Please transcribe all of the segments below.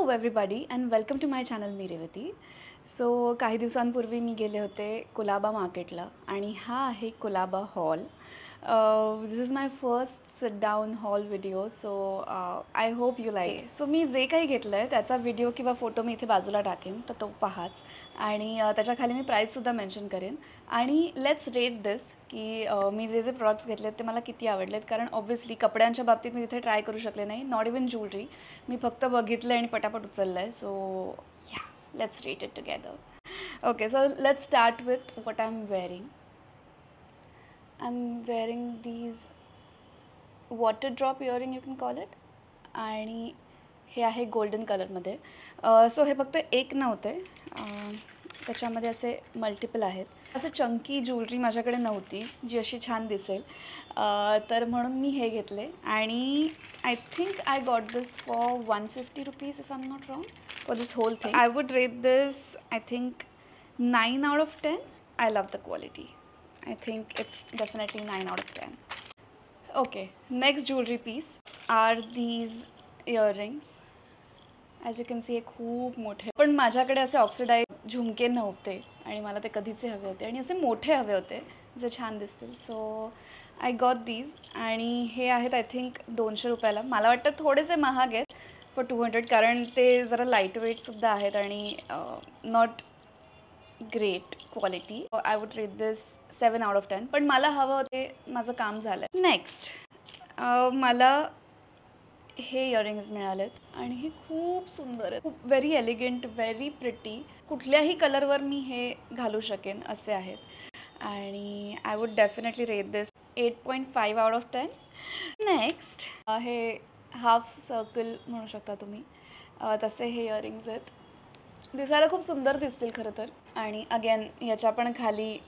Hello everybody and welcome to my channel मी Revati. So काही दिवसांपूर्वी मी गेले होते कुलाबा मार्केटला आणि हा आहे Colaba haul. This is my first sit down haul video. So I hope you like. So मी जे काही घेतलं आहे त्याचा व्हिडिओ किंवा फोटो मी इथे बाजूला टाकेन, तर तो पहाच. आणि त्याच्याखाली मी प्राईससुद्धा मेन्शन करेन. आणि लेट्स रेट दिस की मी जे जे प्रॉडक्ट्स घेतलेत ते मला किती आवडलेत. कारण ऑब्व्हियसली कपड्यांच्या बाबतीत मी तिथे ट्राय करू शकले नाही, नॉट इवन ज्वेलरी. मी फक्त बघितलं आणि पटापट उचललं आहे. So yeah, let's rate it together. Okay, so let's start with what I am wearing. I am wearing these water drop earring, you can call it. आणि हे आहे गोल्डन कलरमध्ये. सो हे फक्त एक नव्हते, त्याच्यामध्ये असे मल्टिपल आहेत. असं चंकी ज्वेलरी माझ्याकडे नव्हती जी अशी छान दिसेल, तर म्हणून मी हे घेतले. आणि I think I got this for 150 rupees if I am not wrong for this whole thing. I would rate this I think 9 out of 10. I love the quality. I think it's definitely 9 out of 10. Okay, next jewelry piece are these earrings. As you can see हे खूप मोठे, पण माझ्याकडे असे oxidise झुमके नव्हते आणि मला ते कधीचे हवे होते आणि असे मोठे हवे होते जे छान दिसतील. So I got these. आणि हे आहेत आय थिंक 200 रुपयाला. मला वाटतं थोडेसे महाग आहेत फॉर 200, कारण ते जरा लाईट वेटसुद्धा आहेत आणि not great quality. I would rate this 7 out of 10. पण मला हवं होते, माझं काम झालं. नेक्स्ट मला हे इयरिंग्स मिळालेत आणि हे खूप सुंदर आहेत, खूप व्हेरी एलिगंट, व्हेरी प्रिटी. कुठल्याही कलरवर मी हे घालू शकेन असे आहेत. आणि I would definitely rate this 8.5 out of 10. Next हे हाफ सर्कल म्हणू शकता तुम्ही, तसे हे इयरिंग्स आहेत. दिसायला खूप सुंदर दिसतील खरं तर. आणि अगेन याच्या पण खाली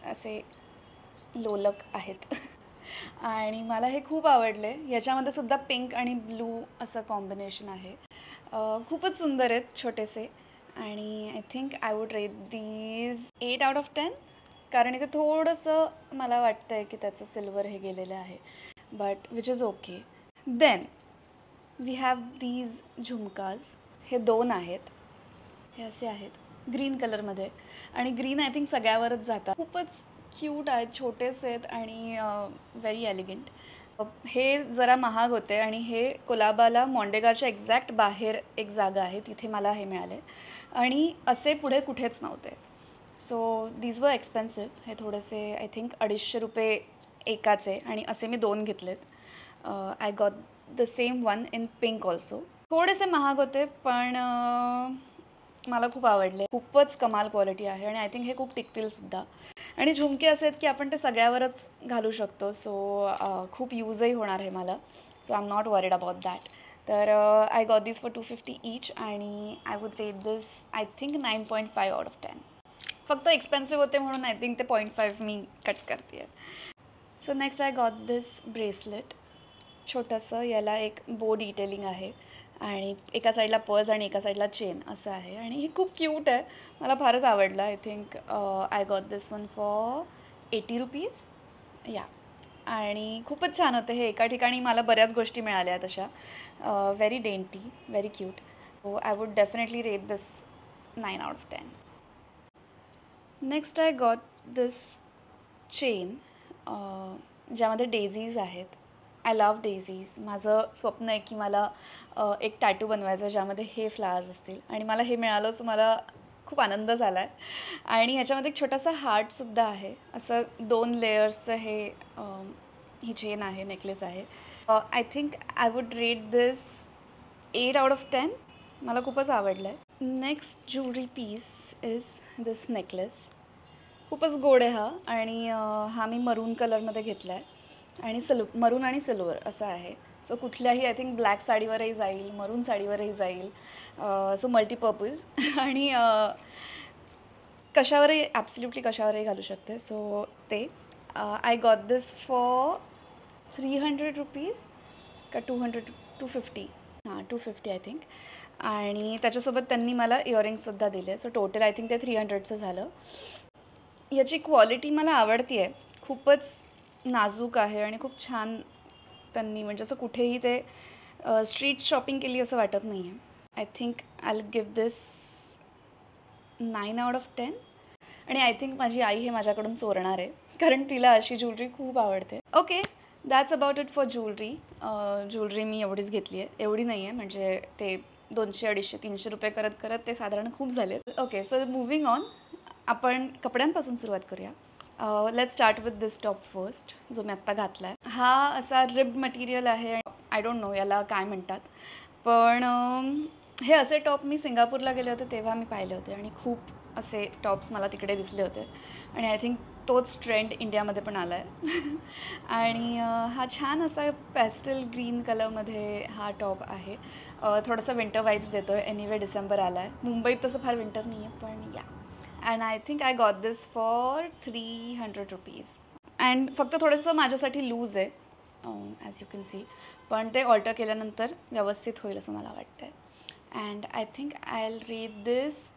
असे लोलक आहेत आणि मला हे खूप आवडले. याच्यामध्ये सुद्धा पिंक आणि ब्लू असं कॉम्बिनेशन आहे. खूपच सुंदर आहेत, छोटेसे. आणि I think I would rate these 8 out of 10, कारण इथे थोडंसं मला वाटतं आहे की त्याचं सिल्वर हे गेलेलं आहे, but which is okay. Then we have these jhumkas. हे 2 आहेत. हे असे आहेत ग्रीन कलरमध्ये. आणि ग्रीन आय थिंक सगळ्यावरच जातात. खूपच क्यूट आहेत, छोटेसे आहेत आणि व्हेरी एलिगंट. हे जरा महाग होते आणि हे कुलाबाला मॉन्डेगारच्या एक्झॅक्ट बाहेर एक जागा आहे, तिथे मला हे मिळाले. आणि असे पुढे कुठेच नव्हते. So these were expensive. हे थोडेसे आय थिंक 250 रुपये एकाचे, आणि असे मी 2 घेतलेत. I got the same one in pink also. थोडेसे महाग होते पण मला खूप आवडले. खूपच कमाल क्वालिटी आहे आणि आय थिंक हे खूप टिकतीलसुद्धा. आणि झुमके असे आहेत की आपण ते सगळ्यावरच घालू शकतो. सो खूप यूजही होणार आहे मला. So I am not worried about that. तर I got this for 250 each आणि I would rate this I think 9.5 out of 10. फक्त एक्सपेन्सिव्ह होते म्हणून आय थिंक ते 0.5 मी कट करते आहे. So next I got this bracelet. छोटंसं, याला एक बो डिटेलिंग आहे आणि एका साईडला पर्ल्स आणि एका साईडला चेन असं आहे. आणि हे खूप क्यूट आहे, मला फारच आवडलं. I think I got this one for 80 rupees. या, आणि खूपच छान होतं हे. एका ठिकाणी मला बऱ्याच गोष्टी मिळाल्या तशा. Very dainty, very cute. So I would definitely rate this 9 out of 10. Next I got this chain, ज्यामध्ये डेझीज आहेत. I love daisies. माझं स्वप्न आहे की मला एक टॅटू बनवायचं ज्यामध्ये हे फ्लावर्स असतील, आणि मला हे मिळालं. सो मला खूप आनंद झाला आहे. आणि ह्याच्यामध्ये एक छोटासा हार्टसुद्धा आहे. असं 2 लेयर्सचं हे ही चेन आहे, नेकलेस आहे. I think I would rate this 8 out of 10. मला खूपच आवडलं आहे. Next jewellery piece is this necklace. खूपच गोड आहे हा. आणि हा मी मरून कलरमध्ये घेतला आहे आणि मरून आणि सिल्वर असं आहे. सो कुठल्याही आय थिंक ब्लॅक साडीवरही जाईल, मरून साडीवरही जाईल. सो मल्टीपर्पज आणि कशावरही, ॲब्सल्युटली कशावरही घालू शकते. सो ते I got this for 300 rupees का 250. हां, 250 आय थिंक. आणि त्याच्यासोबत त्यांनी मला इयरिंग्ससुद्धा दिले. सो टोटल आय थिंक ते 300चं झालं. याची क्वालिटी मला आवडती आहे. खूपच नाजूक आहे आणि खूप छान त्यांनी, म्हणजे असं कुठेही ते स्ट्रीट शॉपिंग केली असं वाटत नाही आहे. I think I will give this 9 out of 10. आणि आय थिंक माझी आई हे माझ्याकडून चोरणार आहे, कारण तिला अशी ज्वेलरी खूप आवडते. Okay, that's about it for jewellery. Jewellery मी एवढीच घेतली आहे, एवढी नाही आहे, म्हणजे ते 200, 250, 300 रुपये करत करत ते साधारण खूप झाले. ओके, सो मूव्हिंग ऑन, आपण कपड्यांपासून सुरुवात करूया. Let's start with this top first, जो मी आत्ता घातला आहे. हा असा रिब मटेरियल आहे. आय डोंट नो याला काय म्हणतात, पण हे असे टॉप मी सिंगापूरला गेले होते तेव्हा मी पाहिले होते आणि खूप असे टॉप्स मला तिकडे दिसले होते आणि आय थिंक तोच ट्रेंड इंडियामध्ये पण आला आहे. आणि हा छान असा पॅस्टल ग्रीन कलरमध्ये हा टॉप आहे. थोडासा विंटर वाईब्स देतो आहे. एनिवे डिसेंबर आला आहे, मुंबईत तसं फार विंटर नाही आहे, पण या. And I think I got this for 300 rupees. And फक्त थोडंसं माझ्यासाठी लूज आहे, ॲज यू कॅन सी, पण ते ऑल्टर केल्यानंतर व्यवस्थित होईल असं मला वाटतं आहे. And I think I will rate this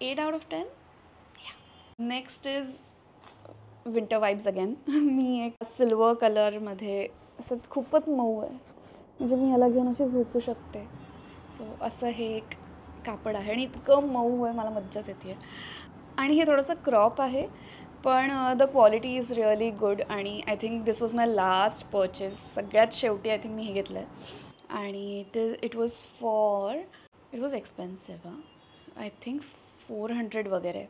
8 out of 10. Next is winter vibes again. मी एक सिल्वर कलरमध्ये असं खूपच मऊ आहे, म्हणजे मी ह्याला घेऊन अशी झोपू शकते. सो असं हे एक कापड आहे आणि इतकं मऊ आहे, मला मज्जाच येते. आणि हे थोडंसं क्रॉप आहे, पण the quality is really good. आणि I think this was my last purchase. सगळ्यात शेवटी आय थिंक मी हे घेतलं आहे आणि it was expensive. I think 400 वगैरे,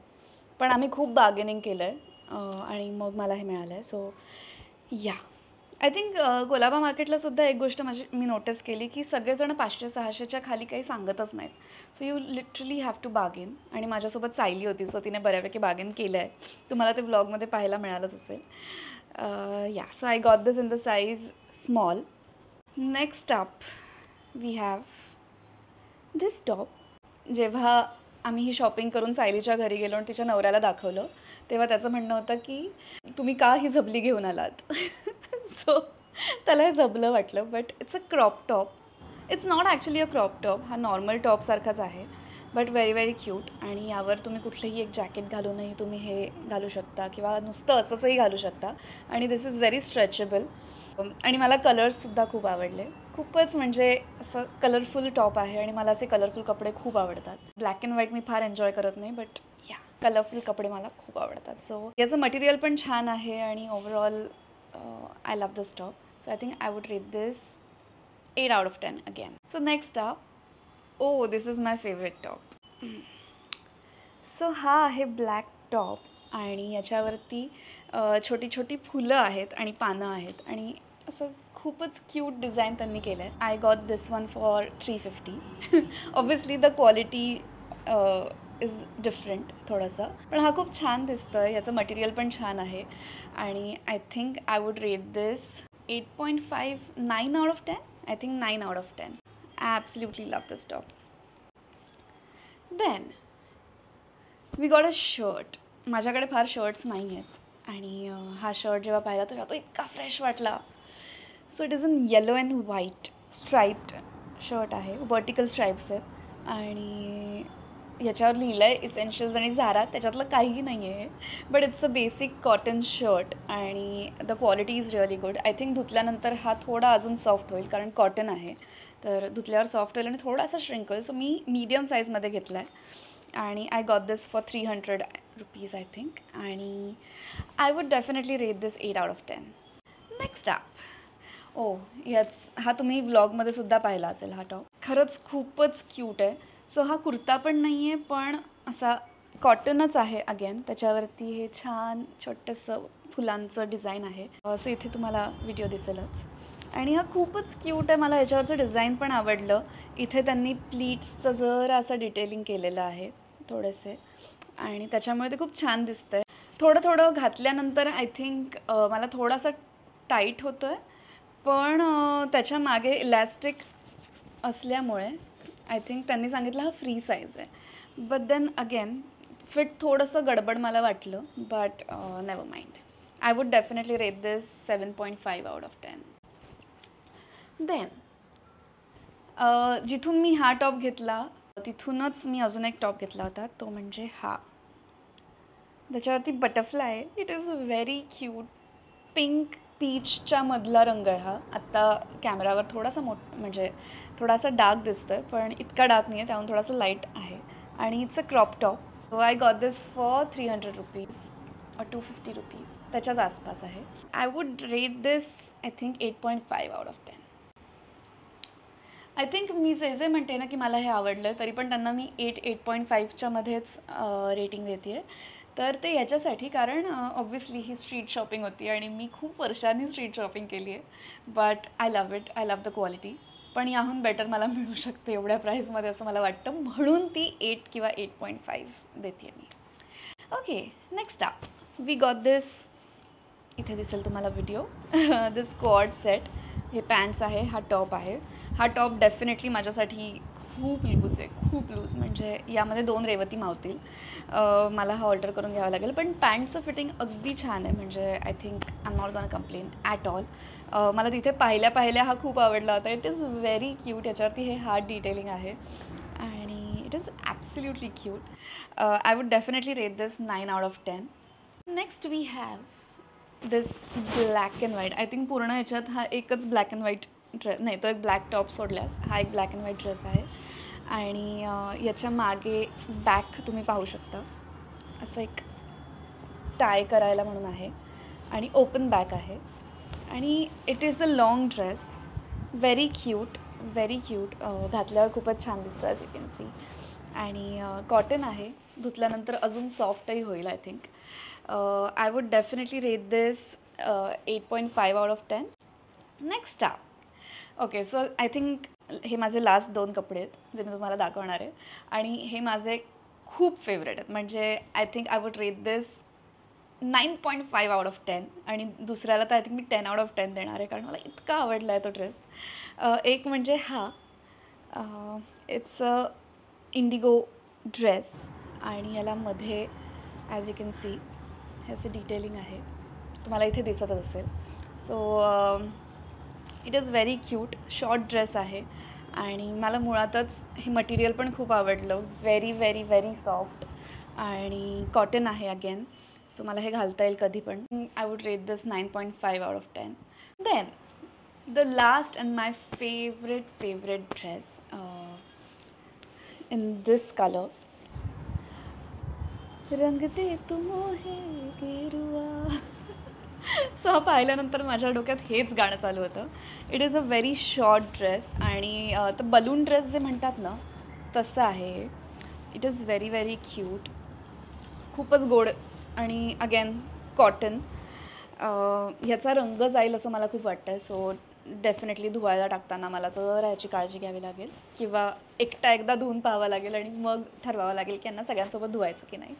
पण आम्ही खूप बार्गेनिंग केलं आहे आणि मग मला हे मिळालं आहे. So yeah, I think Colaba मार्केटलासुद्धा एक गोष्ट मी नोटीस केली की सगळेजण 500-600च्या खाली काही सांगतच नाहीत. So you literally have to bargain. आणि माझ्यासोबत सायली होती, सो तिने बऱ्यापैकी बार्गेन केलं आहे. तुम्हाला ते व्लॉगमध्ये पाहायला मिळालंच असेल. Yeah, so I got this in the size small. Next up we have this top. जेव्हा आम्ही ही शॉपिंग करून सायलीच्या घरी गेलो आणि तिच्या नवऱ्याला दाखवलं, तेव्हा त्याचं म्हणणं होतं की तुम्ही का ही झबली घेऊन आलात. सो त्याला हे झबलं वाटलं, but it's a crop top. It's not actually a crop top, हा नॉर्मल टॉपसारखाच आहे, बट व्हेरी व्हेरी क्यूट. आणि यावर तुम्ही कुठलंही एक जॅकेट घालूनही तुम्ही हे घालू शकता किंवा नुसतं असंचंही घालू शकता. आणि दिस इज व्हेरी स्ट्रेचेबल. आणि मला कलर्ससुद्धा खूप आवडले. खूपच म्हणजे असं कलरफुल टॉप आहे आणि मला असे कलरफुल कपडे खूप आवडतात. ब्लॅक अँड व्हाईट मी फार एन्जॉय करत नाही, बट या, कलरफुल कपडे मला खूप आवडतात. सो याचं मटेरियल पण छान आहे आणि overall I love this top. So I think I would rate this 8 out of 10 again. So next top, this is my favourite top. So हा आहे ब्लॅक टॉप आणि याच्यावरती छोटी छोटी फुलं आहेत आणि पानं आहेत आणि असं खूपच क्यूट डिझाईन त्यांनी केलं आहे. I got this one for 350. Obviously the quality is different थोडंसं, पण हा खूप छान दिसतं आहे. याचं मटेरियल पण छान आहे आणि I think I would rate this 8.5, 9 out of 10. I think 9 out of 10. I absolutely love this top. Then we got a shirt. माझ्याकडे फार शर्ट्स नाही आहेत आणि हा शर्ट जेव्हा पाहिला तेव्हा तो इतका फ्रेश वाटला. So it is in yellow and white striped shirt आहे. वर्टिकल स्ट्राईप्स आहेत आणि याच्यावर लिहिलं आहे इसेन्शियल्स आणि झारा. त्याच्यातलं काहीही नाही आहे, but it's a basic cotton shirt आणि the quality is really good. I think धुतल्यानंतर हा थोडा अजून सॉफ्ट होईल, कारण कॉटन आहे, तर धुतल्यावर सॉफ्ट होईल आणि थोडासा श्रिंक होईल. सो मी मीडियम साईजमध्ये घेतला आहे आणि I got this for 300 rupees I think. आणि I would definitely rate this 8 out of 10. Next up, हा तुम्ही व्लॉगमध्ये सुद्धा पाहिला असेल. हा टॉप खरंच खूपच क्यूट आहे. सो हा कुर्ता पण नाही आहे, पण असा कॉटनच आहे अगेन. त्याच्यावरती हे छान छोटंसं फुलांचं डिझाईन आहे. सो इथे तुम्हाला व्हिडिओ दिसेलच आणि हा खूपच क्यूट आहे. मला ह्याच्यावरचं डिझाईन पण आवडलं. इथे त्यांनी प्लीट्सचं जरा असं डिटेलिंग केलेलं आहे थोडेसे आणि त्याच्यामुळे ते खूप छान दिसतं आहे. थोडं थोडं घातल्यानंतर आय थिंक मला थोडासा टाईट होतो आहे, पण त्याच्या मागे इलॅस्टिक असल्यामुळे आय थिंक त्यांनी सांगितलं हा फ्री साईज आहे. बट देन अगेन फिट थोडंसं गडबड मला वाटलं, but never mind. I would definitely rate this 7.5 out of 10. Then जिथून मी हा टॉप घेतला तिथूनच मी अजून एक टॉप घेतला होता, तो म्हणजे हा. त्याच्यावरती बटरफ्लाय आहे. It is very cute. Pink पीचच्या मधला रंग आहे हा. आत्ता कॅमेरावर थोडासा म्हणजे थोडासा डार्क दिसतोय, पण इतका डार्क नाही आहे, त्याहून थोडासा लाईट आहे. आणि it's a crop top. I got this for 300 rupees और 250 रुपीज, त्याच्याच आसपास आहे. I would rate this I think 8.5 out of 10. I think मी जे म्हणते ना की मला हे आवडलं, तरी पण त्यांना मी 8.5च्या मध्येच रेटिंग देते आहे. तर ते याच्यासाठी कारण ऑब्व्हियसली ही स्ट्रीट शॉपिंग होती आणि मी खूप वर्षांनी स्ट्रीट शॉपिंग केली आहे. But I love it, I love the quality. पण याहून बेटर मला मिळू शकते एवढ्या प्राईसमध्ये असं मला वाटतं, म्हणून ती 8 किंवा 8.5 देते आहे मी. Okay, next up we got this. इथे दिसेल तुम्हाला व्हिडिओ. This quad set. हे पॅन्ट्स आहे, हा टॉप आहे. हा टॉप डेफिनेटली माझ्यासाठी खूप लूज आहे, खूप लूज. म्हणजे यामध्ये 2 रेवती मावतील. मला हा ऑर्डर करून घ्यावा लागेल. पण पॅन्टचं फिटिंग अगदी छान आहे. म्हणजे I think I am not gonna complain at all. मला तिथे पाहिल्या हा खूप आवडला होता. It is very cute. याच्यावरती हे हार्ट डिटेलिंग आहे आणि it is absolutely cute. I would definitely rate this 9 out of 10. Next we have this black and white. I think पूर्ण याच्यात हा एकच ब्लॅक अँड व्हाईट ड्रेस नाही, तो एक ब्लॅक टॉप सोडल्यास हा एक ब्लॅक अँड व्हाईट ड्रेस आहे. आणि याच्या मागे बॅक तुम्ही पाहू शकता, असं एक टाय करायला म्हणून आहे आणि ओपन बॅक आहे. आणि it is a long dress, very cute, very cute. घातल्यावर खूपच छान दिसतं ॲज यू कॅन सी. आणि कॉटन आहे, धुतल्यानंतर अजून सॉफ्टही होईल I think. I would definitely rate this 8.5 out of 10. Next up. Okay, so I think हे माझे लास्ट 2 कपडे आहेत जे मी तुम्हाला दाखवणार आहे. आणि हे माझे खूप फेवरेट आहेत. म्हणजे I think I would rate this 9.5 out of 10. आणि दुसऱ्याला तर I think me 10 out of 10 देणार आहे, कारण मला इतका आवडला आहे तो ड्रेस. एक म्हणजे हा, इट्स अ इंडिगो ड्रेस आणि याला मध्ये ॲज यू कॅन सी हे असं डिटेलिंग आहे, तुम्हाला इथे दिसतच असेल. So it is very cute. Short dress आहे आणि मला मुळातच हे मटेरियल पण खूप आवडलं. व्हेरी व्हेरी व्हेरी सॉफ्ट आणि कॉटन आहे अगेन. सो मला हे घालता येईल कधी पण. I would rate this 9.5 out of 10. Then the last and my favourite dress in this colour. रंग दे तू मोहे गेरुआ. सो हा पाहिल्यानंतर माझ्या डोक्यात हेच गाणं चालू होतं. It is a very short dress आणि तर बलून ड्रेस जे म्हणतात ना तसं आहे. It is very very cute, खूपच गोड आणि अगेन कॉटन. ह्याचा रंग जाईल असं मला खूप वाटतं आहे. सो डेफिनेटली धुवायला टाकताना मला जरा याची काळजी घ्यावी लागेल किंवा एकदा धुवून पाहावं लागेल आणि मग ठरवावं लागेल की यांना सगळ्यांसोबत धुवायचं की नाही.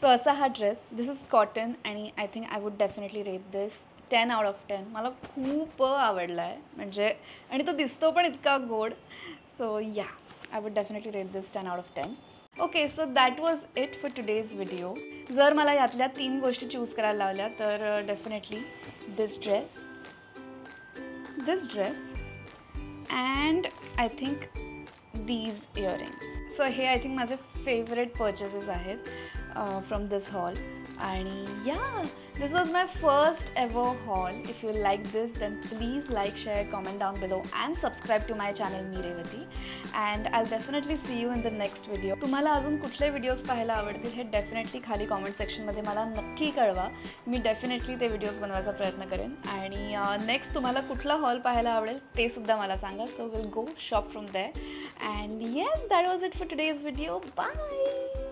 सो असा हा ड्रेस. दिस इज कॉटन आणि I think I would definitely rate this 10 out of 10. मला खूप आवडला आहे म्हणजे, आणि तो दिसतो पण इतका गोड. So yeah, I would definitely rate this 10 out of 10. Okay, so that was it for today's video. जर मला यातल्या 3 गोष्टी चूज करायला लावल्या तर definitely this dress and I think these earrings. So हे आय थिंक माझे फेवरेट पर्चेसेस आहेत फ्रॉम दिस हॉल. आणि yeah, this was my first ever haul. If you like this then please like, share, comment down below and subscribe to my channel मी Revati. And I definitely see you in the next video. तुम्हाला अजून कुठले videos पाहायला आवडतील हे definitely खाली comment सेक्शनमध्ये मला नक्की कळवा. मी डेफिनेटली ते व्हिडिओज बनवायचा प्रयत्न करेन. आणि नेक्स्ट तुम्हाला कुठला हॉल पाहायला आवडेल ते सुद्धा मला सांगा. So will go shop from there. And yes, that was it for today's video. Bye.